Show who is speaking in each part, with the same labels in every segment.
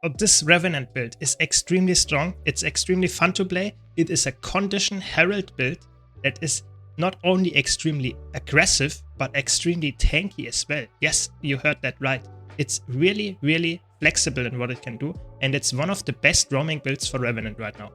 Speaker 1: This Revenant build is extremely strong. It's extremely fun to play. It is a condition Herald build that is not only extremely aggressive, but extremely tanky as well. Yes, you heard that right. It's really, really flexible in what it can do, and it's one of the best roaming builds for Revenant right now.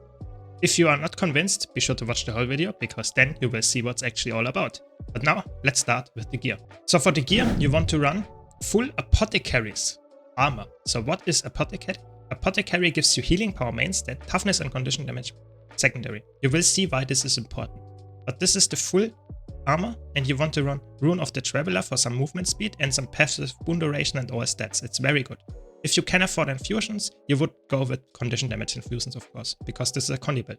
Speaker 1: If you are not convinced, be sure to watch the whole video, because then you will see what's actually all about. But now, let's start with the gear. So for the gear, you want to run full Apothecaries armor. So what is Apothecary? Apothecary gives you healing power main stat, toughness and condition damage secondary. You will see why this is important. But this is the full armor, and you want to run Rune of the Traveler for some movement speed and some passive boon duration and all stats. It's very good. If you can afford infusions, you would go with condition damage infusions, of course, because this is a condi build.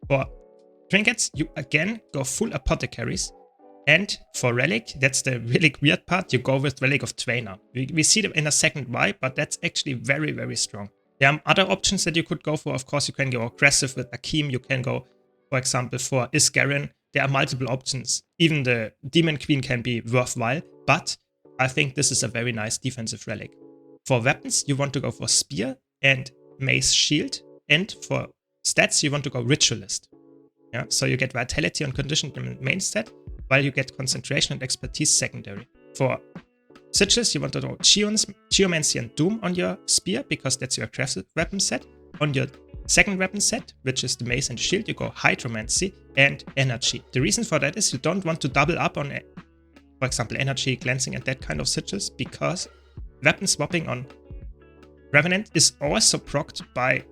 Speaker 1: For trinkets, you again go full Apothecaries. And for Relic, that's the really weird part, you go with Relic of Trainer. We see them in a second why, but that's actually very, very strong. There are other options that you could go for. Of course, you can go aggressive with Akeem. You can go, for example, for Isgaren. There are multiple options. Even the Demon Queen can be worthwhile, but I think this is a very nice defensive relic. For weapons, you want to go for Spear and Mace Shield. And for stats, you want to go Ritualist. Yeah, so you get Vitality on condition main stat, while you get Concentration and Expertise secondary. For sigils, you want to go Geomancy and Doom on your Spear, because that's your crafted weapon set. On your second weapon set, which is the Mace and Shield, you go Hydromancy and Energy. The reason for that is you don't want to double up on, for example, Energy, Cleansing and that kind of sigils, because weapon swapping on Revenant is also procced by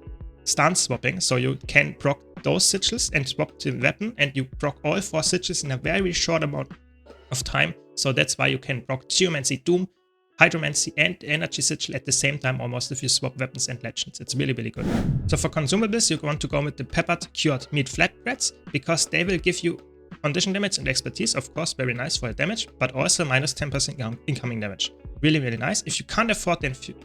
Speaker 1: stance swapping, so you can proc those sigils and swap the weapon, and you proc all 4 sigils in a very short amount of time. So that's why you can proc Geomancy, Doom, Hydromancy and Energy sigil at the same time almost if you swap weapons and legends. It's really, really good. So for consumables, you want to go with the Peppered Cured Meat Flatbreads, because they will give you condition damage and expertise, of course, very nice for the damage, but also minus 10% incoming damage. Really, really nice. If you can't afford the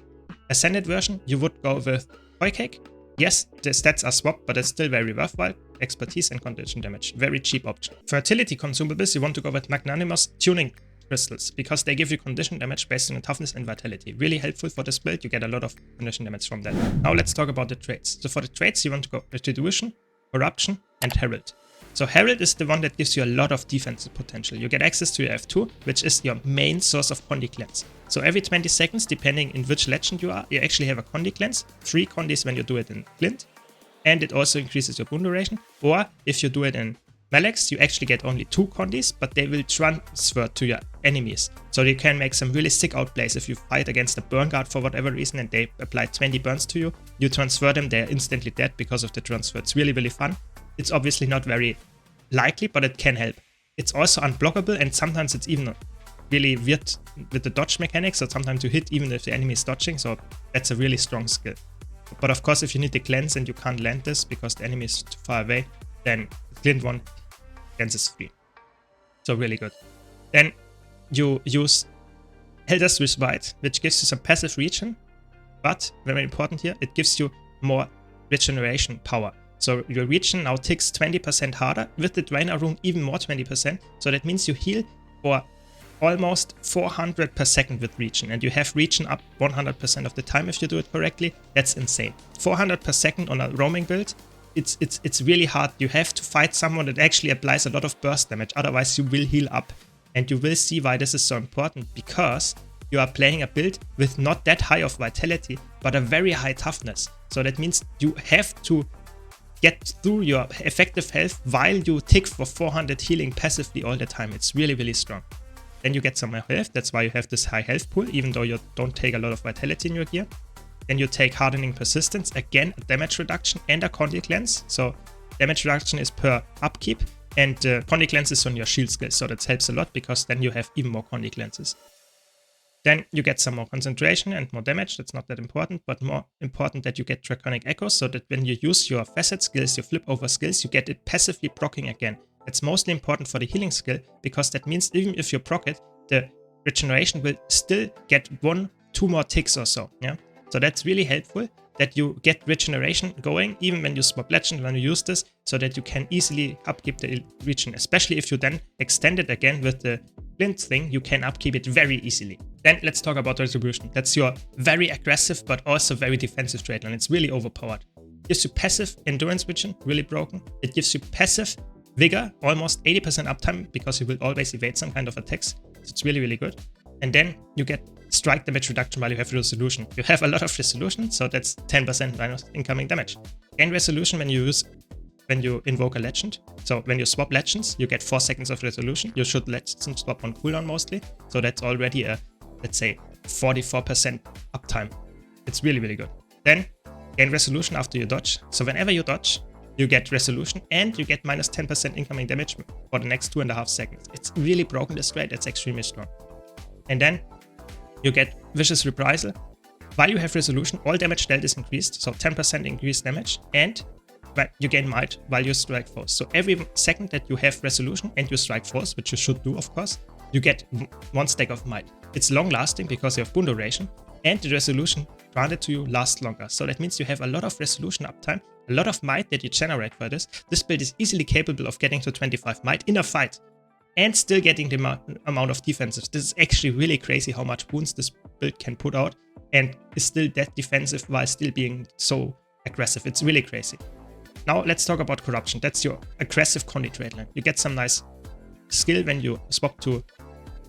Speaker 1: Ascended version, you would go with Toy Cake. Yes, the stats are swapped, but it's still very worthwhile. Expertise and condition damage. Very cheap option. Fertility consumables, you want to go with Magnanimous Tuning Crystals, because they give you condition damage based on toughness and vitality. Really helpful for this build. You get a lot of condition damage from that. Now let's talk about the traits. So for the traits, you want to go Retribution, Corruption, and Herald. So Herald is the one that gives you a lot of defensive potential. You get access to your F2, which is your main source of Condi Cleanse. So every 20 seconds, depending in which legend you are, you actually have a Condi Cleanse. 3 Condis when you do it in Glint. And it also increases your boon duration. Or if you do it in Melex, you actually get only 2 Condis, but they will transfer to your enemies. So you can make some really sick outplays. If you fight against a Burn Guard for whatever reason and they apply 20 burns to you, you transfer them, they're instantly dead because of the transfer. It's really, really fun. It's obviously not very likely, but it can help. It's also unblockable, and sometimes it's even really weird with the dodge mechanics, so sometimes you hit even if the enemy is dodging, so that's a really strong skill. But of course, if you need the cleanse and you can't land this because the enemy is too far away, then Glint 1 cleanses free. So really good. Then you use Elder Swiss White, which gives you some passive regen, but very important here, it gives you more regeneration power. So your regen now ticks 20% harder, with the Drainer Rune even more 20%, so that means you heal for almost 400 per second with regen, and you have regen up 100% of the time if you do it correctly. That's insane. 400 per second on a roaming build, it's really hard. You have to fight someone that actually applies a lot of burst damage, otherwise you will heal up. And you will see why this is so important, because you are playing a build with not that high of vitality, but a very high toughness. So that means you have to get through your effective health while you tick for 400 healing passively all the time. It's really, really strong. Then you get some more health. That's why you have this high health pool, even though you don't take a lot of vitality in your gear. Then you take Hardening Persistence, again a damage reduction and a Condi Cleanse. So damage reduction is per upkeep, and Condi Cleanse is on your shield skill, so that helps a lot because then you have even more Condi Cleanses. Then you get some more concentration and more damage. That's not that important, but more important that you get Draconic Echoes, so that when you use your facet skills, your flip over skills, you get it passively proccing again. That's mostly important for the healing skill, because that means even if you proc it, the regeneration will still get 1-2 more ticks or so. Yeah, so that's really helpful that you get regeneration going even when you swap legend, when you use this, so that you can easily upkeep the regen. Especially if you then extend it again with the Glint thing, you can upkeep it very easily. Then let's talk about Retribution. That's your very aggressive but also very defensive trade line. It's really overpowered. It gives you passive endurance vision, really broken. It gives you passive vigor, almost 80% uptime because you will always evade some kind of attacks. So it's really, really good. And then you get strike damage reduction while you have resolution. You have a lot of resolution, so that's 10% minus incoming damage. Gain resolution when you invoke a legend. So when you swap legends, you get 4 seconds of resolution. You should legend swap on cooldown mostly. So that's already a, let's say, 44% uptime. It's really, really good. Then gain resolution after you dodge. So whenever you dodge, you get resolution and you get minus 10% incoming damage for the next 2.5 seconds. It's really broken this trade. It's extremely strong. And then you get vicious reprisal. While you have resolution, all damage dealt is increased. So 10% increased damage, and you gain might while you strike force. So every second that you have resolution and you strike force, which you should do, of course, you get 1 stack of might. It's long lasting because you have boon duration, and the resolution granted to you lasts longer. So that means you have a lot of resolution uptime, a lot of might that you generate for this. This build is easily capable of getting to 25 might in a fight and still getting the amount of defensive. This is actually really crazy how much boons this build can put out and is still that defensive while still being so aggressive. It's really crazy. Now let's talk about corruption. That's your aggressive Condi trade line. You get some nice skill when you swap to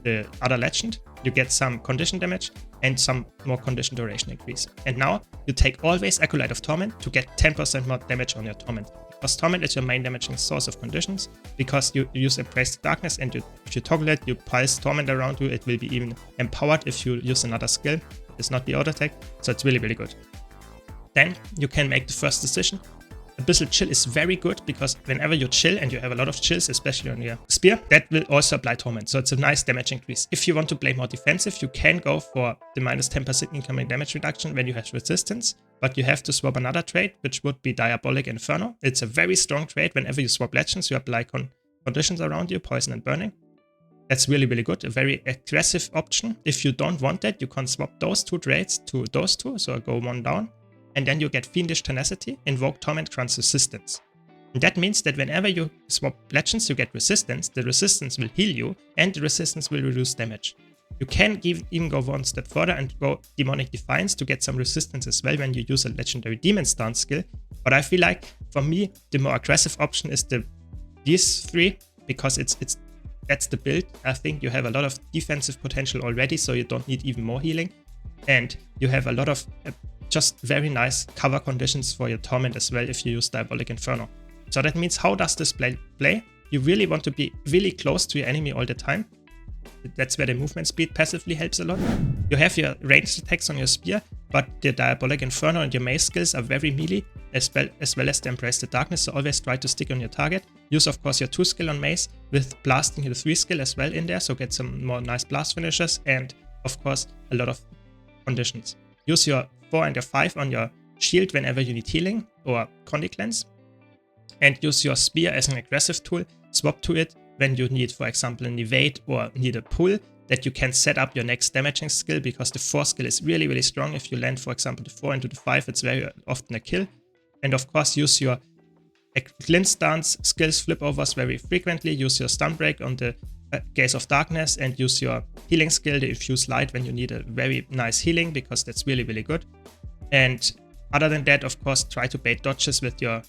Speaker 1: the other legend. You get some condition damage and some more condition duration increase. And now you take always Acolyte of Torment to get 10% more damage on your Torment. Because Torment is your main damaging source of conditions, because you use Embrace the Darkness, and if you toggle it, you pulse Torment around you. It will be even empowered if you use another skill. It's not the auto attack, so it's really, really good. Then you can make the first decision. Abyssal Chill is very good because whenever you chill and you have a lot of chills, especially on your spear, that will also apply Torment. So it's a nice damage increase. If you want to play more defensive, you can go for the minus 10% incoming damage reduction when you have resistance, but you have to swap another trait, which would be Diabolic Inferno. It's a very strong trait. Whenever you swap legends, you apply conditions around you, poison and burning. That's really, really good. A very aggressive option. If you don't want that, you can swap those 2 traits to those 2, so go 1 down. And then you get Fiendish Tenacity, Invoke Torment grants resistance. And that means that whenever you swap legends, you get resistance, the resistance will heal you, and the resistance will reduce damage. You can even go 1 step further and go Demonic Defiance to get some resistance as well when you use a legendary Demon Stance skill. But I feel like, for me, the more aggressive option is these 3, because that's the build. I think you have a lot of defensive potential already, so you don't need even more healing. And you have a lot of just very nice cover conditions for your Torment as well if you use Diabolic Inferno. So that means, how does this play? You really want to be really close to your enemy all the time. That's where the movement speed passively helps a lot. You have your ranged attacks on your spear, but the Diabolic Inferno and your mace skills are very melee, as well as the Embrace the Darkness, so always try to stick on your target. Use, of course, your 2 skill on mace with blasting the 3 skill as well in there, so get some more nice blast finishers, and of course a lot of conditions. Use your 4 and your 5 on your shield whenever you need healing or Condi Cleanse, and use your spear as an aggressive tool. Swap to it when you need, for example, an evade or need a pull, that you can set up your next damaging skill, because the 4 skill is really, really strong. If you land, for example, the 4 into the 5, it's very often a kill. And of course, use your Glint Stance skills flip overs very frequently. Use your Stun Break on the Gaze of Darkness, and use your healing skill, the Infuse Light, when you need a very nice healing, because that's really, really good. And other than that, of course, try to bait dodges with your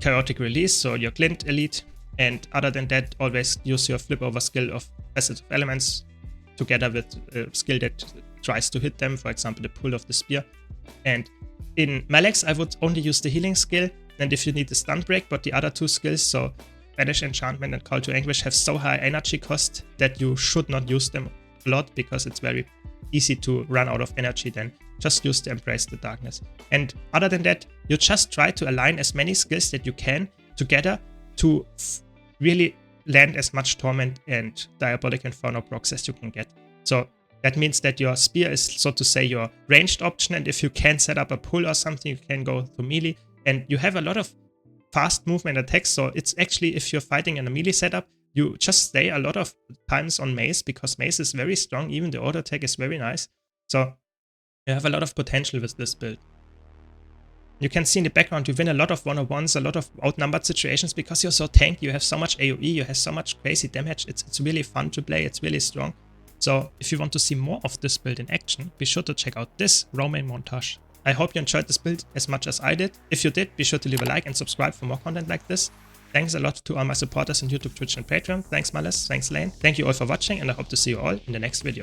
Speaker 1: Chaotic Release, so your Glint Elite. And other than that, always use your flip over skill of Facet of Elements together with a skill that tries to hit them, for example, the pull of the spear. And in Melex, I would only use the healing skill, and if you need the Stun Break, but the other 2 skills, so Banish Enchantment and Call to Anguish, have so high energy cost that you should not use them a lot, because it's very easy to run out of energy then. Just use the Embrace the Darkness. And other than that, you just try to align as many skills that you can together to really land as much Torment and Diabolic Inferno procs as you can get. So that means that your spear is, so to say, your ranged option, and if you can set up a pull or something, you can go to melee. And you have a lot of fast movement attacks, so it's actually, if you're fighting in a melee setup, you just stay a lot of times on mace, because mace is very strong. Even the auto attack is very nice. So you have a lot of potential with this build. You can see in the background, you win a lot of 1-on-1s, a lot of outnumbered situations, because you're so tanky, you have so much AoE, you have so much crazy damage. It's really fun to play, it's really strong. So if you want to see more of this build in action, be sure to check out this Romaine montage. I hope you enjoyed this build as much as I did. If you did, be sure to leave a like and subscribe for more content like this. Thanks a lot to all my supporters on YouTube, Twitch and Patreon. Thanks Malice, thanks Lane. Thank you all for watching and I hope to see you all in the next video.